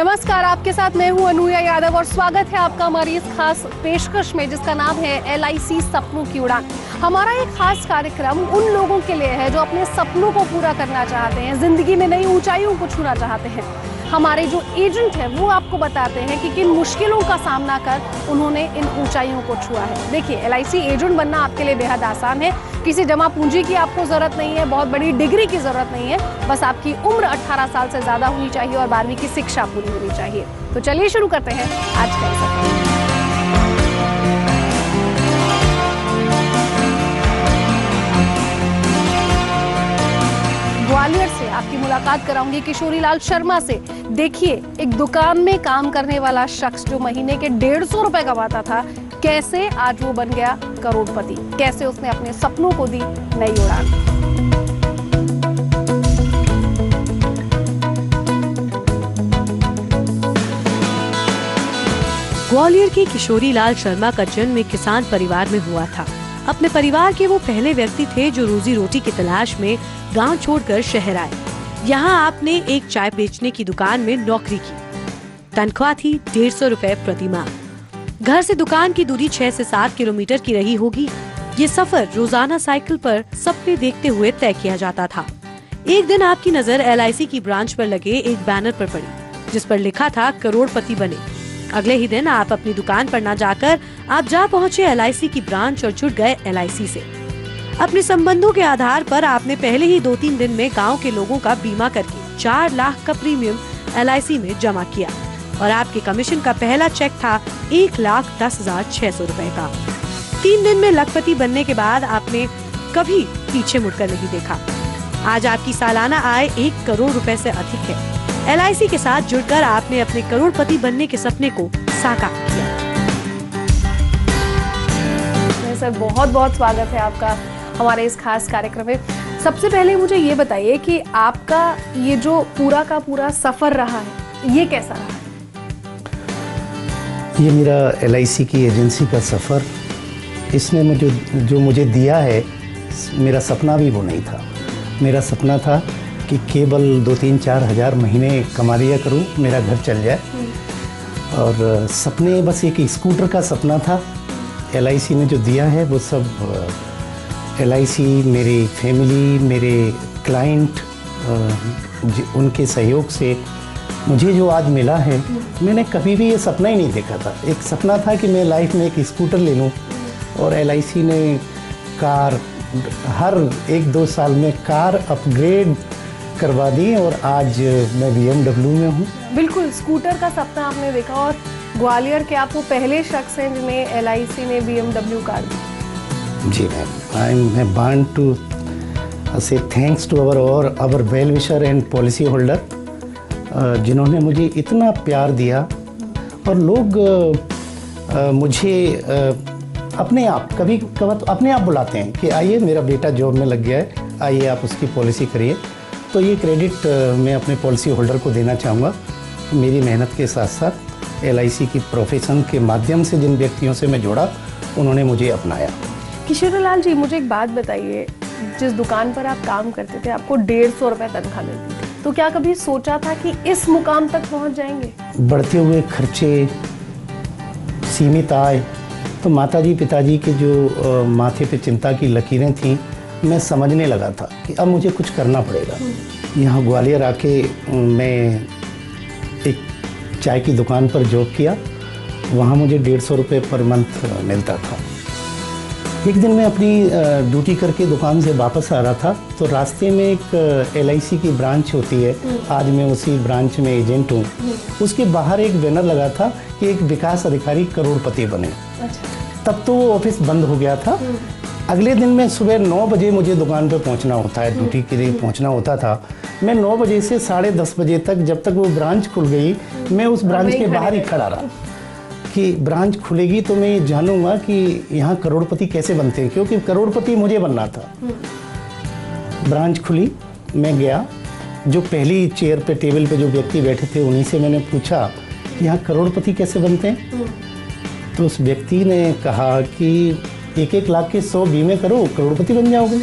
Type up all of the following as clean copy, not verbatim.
नमस्कार, आपके साथ मैं हूं अनूया यादव और स्वागत है आपका हमारी इस खास पेशकश में जिसका नाम है LIC सपनों की उड़ान। हमारा एक खास कार्यक्रम उन लोगों के लिए है जो अपने सपनों को पूरा करना चाहते हैं, जिंदगी में नई ऊंचाइयों को छूना चाहते हैं। हमारे जो एजेंट हैं वो आपको बताते हैं कि किन मुश्किलों का सामना कर उन्होंने इन ऊंचाइयों को छुआ है। देखिए, LIC एजेंट बनना आपके लिए बेहद आसान है। किसी जमा पूंजी की आपको जरूरत नहीं है, बहुत बड़ी डिग्री की जरूरत नहीं है। बस आपकी उम्र 18 साल से ज्यादा होनी चाहिए और 12वीं की शिक्षा पूरी होनी चाहिए। तो चलिए शुरू करते हैं आज का सफर। ग्वालियर से आपकी मुलाकात कराऊंगी किशोरी लाल शर्मा से। देखिए, एक दुकान में काम करने वाला शख्स जो महीने के 150 रुपए कमाता था, कैसे आज वो बन गया करोड़पति, कैसे उसने अपने सपनों को दी नई उड़ान। ग्वालियर की किशोरी लाल शर्मा का जन्म एक किसान परिवार में हुआ था। अपने परिवार के वो पहले व्यक्ति थे जो रोजी रोटी की तलाश में गांव छोड़कर शहर आए। यहाँ आपने एक चाय बेचने की दुकान में नौकरी की। तनख्वाह थी 150 रुपए प्रति माह। घर से दुकान की दूरी 6 से 7 किलोमीटर की रही होगी। ये सफर रोजाना साइकिल पर सपने देखते हुए तय किया जाता था। एक दिन आपकी नजर LIC की ब्रांच पर लगे एक बैनर पर पड़ी जिस पर लिखा था करोड़पति बने। अगले ही दिन आप अपनी दुकान पर न जाकर आप जा पहुँचे LIC की ब्रांच और जुड़ गए LIC से। अपने संबंधों के आधार पर आपने पहले ही 2-3 दिन में गांव के लोगों का बीमा करके 4 लाख का प्रीमियम LIC में जमा किया और आपके कमीशन का पहला चेक था 1,10,600 रुपए का। 3 दिन में लखपति बनने के बाद आपने कभी पीछे मुड़कर नहीं देखा। आज आपकी सालाना आय 1 करोड़ रुपए से अधिक है। LIC के साथ जुड़कर आपने अपने करोड़पति बनने के सपने को साकार किया। सर, बहुत बहुत स्वागत है आपका हमारे इस खास कार्यक्रम में। सबसे पहले मुझे ये बताइए कि आपका ये जो पूरा का पूरा सफर रहा है, ये कैसा रहा है? ये मेरा LIC की एजेंसी का सफ़र, इसने मुझे दिया है, मेरा सपना भी वो नहीं था। मेरा सपना था कि केवल 2-3-4 हज़ार महीने कमा लिया करूं, मेरा घर चल जाए। और सपने बस एक स्कूटर का सपना था। LIC ने जो दिया है वो सब LIC, मेरी फैमिली, मेरे क्लाइंट, उनके सहयोग से मुझे जो आज मिला है, मैंने कभी भी ये सपना ही नहीं देखा था। एक सपना था कि मैं लाइफ में एक स्कूटर ले लूँ और LIC ने कार हर 1-2 साल में कार अपग्रेड करवा दी और आज मैं BMW में हूँ। बिल्कुल, स्कूटर का सपना आपने देखा और ग्वालियर के आप वो पहले शख्स हैं जिन्हें LIC ने BMW कार दी। जी ma'am, I want to say thanks to our well wisher and policy holder, जिन्होंने मुझे इतना प्यार दिया। और लोग मुझे अपने आप कभी तो अपने आप बुलाते हैं कि आइए, मेरा बेटा जॉब में लग गया है, आइए आप उसकी पॉलिसी करिए। तो ये क्रेडिट मैं अपने पॉलिसी होल्डर को देना चाहूँगा। मेरी मेहनत के साथ साथ LIC की प्रोफेशन के माध्यम से जिन व्यक्तियों से मैं जुड़ा, उन्होंने मुझे अपनाया। किशोरी लाल जी, मुझे एक बात बताइए, जिस दुकान पर आप काम करते थे आपको 150 रुपए तनख्वाह मिलती थी, तो क्या कभी सोचा था कि इस मुकाम तक पहुंच जाएंगे? बढ़ते हुए खर्चे, सीमित आय, तो माताजी पिताजी के जो माथे पे चिंता की लकीरें थीं, मैं समझने लगा था कि अब मुझे कुछ करना पड़ेगा। यहाँ ग्वालियर आके मैं एक चाय की दुकान पर जॉब किया। वहाँ मुझे 150 रुपये पर मंथ मिलता था। एक दिन मैं अपनी ड्यूटी करके दुकान से वापस आ रहा था, तो रास्ते में एक LIC की ब्रांच होती है, आज मैं उसी ब्रांच में एजेंट हूँ। उसके बाहर एक बैनर लगा था कि एक विकास अधिकारी करोड़पति बने। तब तो वो ऑफिस बंद हो गया था। अगले दिन मैं सुबह 9 बजे मुझे दुकान पे पहुंचना होता है, ड्यूटी के लिए पहुंचना होता था। मैं 9 बजे से 10:30 बजे तक, जब तक वो ब्रांच खुल गई, मैं उस ब्रांच के बाहर ही खड़ा रहा कि ब्रांच खुलेगी तो मैं ये जानूंगा कि यहाँ करोड़पति कैसे बनते हैं, क्योंकि करोड़पति मुझे बनना था। ब्रांच खुली, मैं गया, जो पहली चेयर पे टेबल पे जो व्यक्ति बैठे थे उन्हीं से मैंने पूछा कि यहाँ करोड़पति कैसे बनते हैं। तो उस व्यक्ति ने कहा कि 1-1 लाख के 100 बीमे करो, करोड़पति बन जाओगे।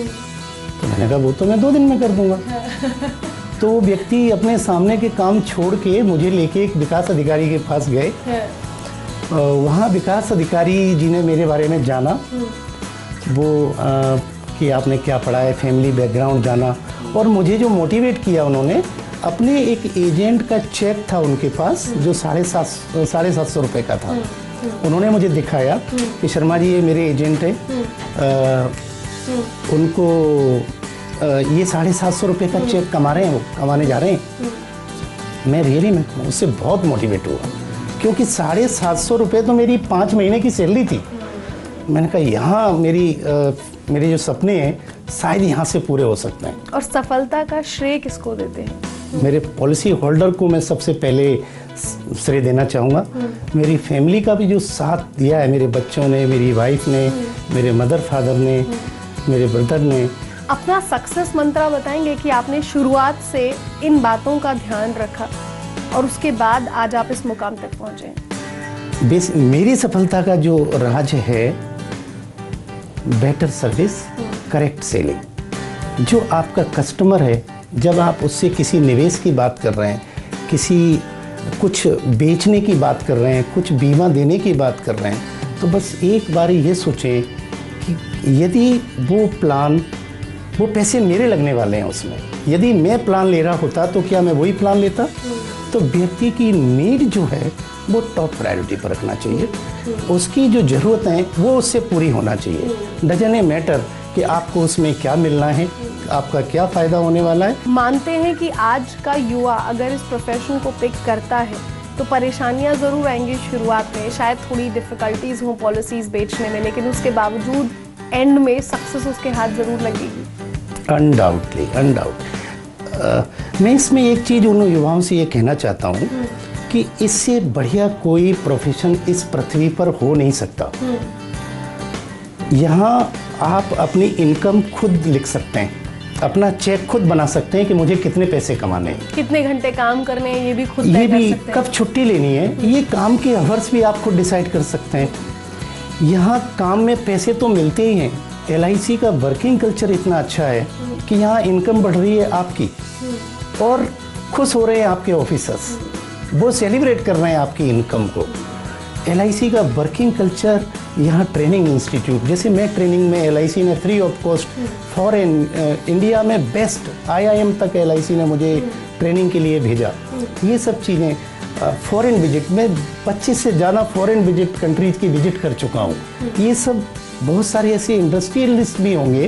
तो मैंने कहा वो तो मैं 2 दिन में कर दूंगा। तो वो व्यक्ति अपने सामने के काम छोड़ के मुझे लेके एक विकास अधिकारी के पास गए। वहाँ विकास अधिकारी जी ने मेरे बारे में जाना, वो कि आपने क्या पढ़ा है, फैमिली बैकग्राउंड जाना, और मुझे जो मोटिवेट किया उन्होंने, अपने एक एजेंट का चेक था उनके पास जो 750 रुपये का था। उन्होंने मुझे दिखाया कि शर्मा जी ये मेरे एजेंट है, उनको ये 750 रुपये का चेक कमाने जा रहे हैं। मैं उससे बहुत मोटिवेट हुआ, क्योंकि 750 रुपये तो मेरी 5 महीने की सैलरी थी। मैंने कहा यहाँ मेरे जो सपने हैं शायद यहाँ से पूरे हो सकते हैं। और सफलता का श्रेय किसको देते हैं? मेरे पॉलिसी होल्डर को मैं सबसे पहले श्रेय देना चाहूँगा। मेरी फैमिली का भी जो साथ दिया है, मेरे बच्चों ने, मेरी वाइफ ने, मेरे मदर फादर ने, मेरे ब्रदर ने। अपना सक्सेस मंत्र बताएंगे कि आपने शुरुआत से इन बातों का ध्यान रखा और उसके बाद आज आप इस मुकाम तक पहुँचे। मेरी सफलता का जो राज है, बेटर सर्विस, करेक्ट सेलिंग। जो आपका कस्टमर है, जब आप उससे किसी निवेश की बात कर रहे हैं, कुछ बेचने की बात कर रहे हैं, कुछ बीमा देने की बात कर रहे हैं, तो बस एक बार ये सोचें कि यदि वो पैसे मेरे लगने वाले हैं उसमें, यदि मैं प्लान ले रहा होता तो क्या मैं वही प्लान लेता? तो व्यक्ति की नीड जो है वो टॉप प्रायोरिटी पर रखना चाहिए। उसकी जो ज़रूरतें हैं वो उससे पूरी होना चाहिए। डजन मैटर कि आपको उसमें क्या मिलना है, आपका क्या फ़ायदा होने वाला है। मानते हैं कि आज का युवा अगर इस प्रोफेशन को पिक करता है तो परेशानियां ज़रूर आएंगी शुरुआत में, शायद थोड़ी डिफ़िकल्टीज़ हों पॉलिसीज़ बेचने में, लेकिन उसके बावजूद एंड में सक्सेस उसके हाथ ज़रूर लगेगी। अनडाउटली मैं इसमें एक चीज़ उन युवाओं से ये कहना चाहता हूँ कि इससे बढ़िया कोई प्रोफेशन इस पृथ्वी पर हो नहीं सकता। यहाँ आप अपनी इनकम खुद लिख सकते हैं, अपना चेक खुद बना सकते हैं कि मुझे कितने पैसे कमाने हैं, कितने घंटे काम करने हैं, ये भी खुद ये भी कर सकते हैं। कब छुट्टी लेनी है, ये काम के आवर्स भी आप खुद डिसाइड कर सकते हैं। यहाँ काम में पैसे तो मिलते ही हैं। LIC का वर्किंग कल्चर इतना अच्छा है कि यहाँ इनकम बढ़ रही है आपकी, और खुश हो रहे हैं आपके ऑफिसर्स, वो सेलिब्रेट कर रहे हैं आपकी इनकम को। LIC का वर्किंग कल्चर, यहाँ ट्रेनिंग इंस्टीट्यूट, जैसे मैं ट्रेनिंग में LIC ने free of cost foreign India में बेस्ट IIM तक LIC ने मुझे ट्रेनिंग के लिए भेजा। ये सब चीज़ें, फॉरेन विजिट, मैं 25 से ज़्यादा फॉरेन विजिट कंट्रीज़ की विजिट कर चुका हूँ। ये सब, बहुत सारे ऐसे इंडस्ट्रियलिस्ट भी होंगे,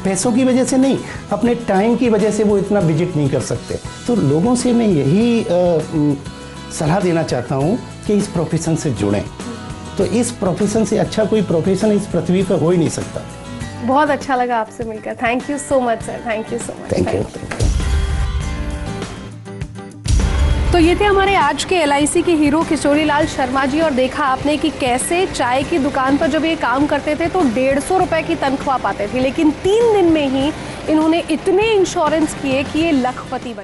पैसों की वजह से नहीं, अपने टाइम की वजह से वो इतना विजिट नहीं कर सकते। तो लोगों से मैं यही सलाह देना चाहता हूँ कि इस प्रोफेशन से जुड़ें। तो इस प्रोफेशन से अच्छा कोई प्रोफेशन इस पृथ्वी पर हो ही नहीं सकता। बहुत अच्छा लगा आपसे मिलकर। Thank you so much sir, thank you so much. Thank you. तो ये थे हमारे आज के LIC के हीरो किशोरीलाल शर्मा जी, और देखा आपने कि कैसे चाय की दुकान पर जब ये काम करते थे तो 150 रुपए की तनख्वाह पाते थे, लेकिन 3 दिन में ही इन्होंने इतने इंश्योरेंस किए कि ये लखपति बने।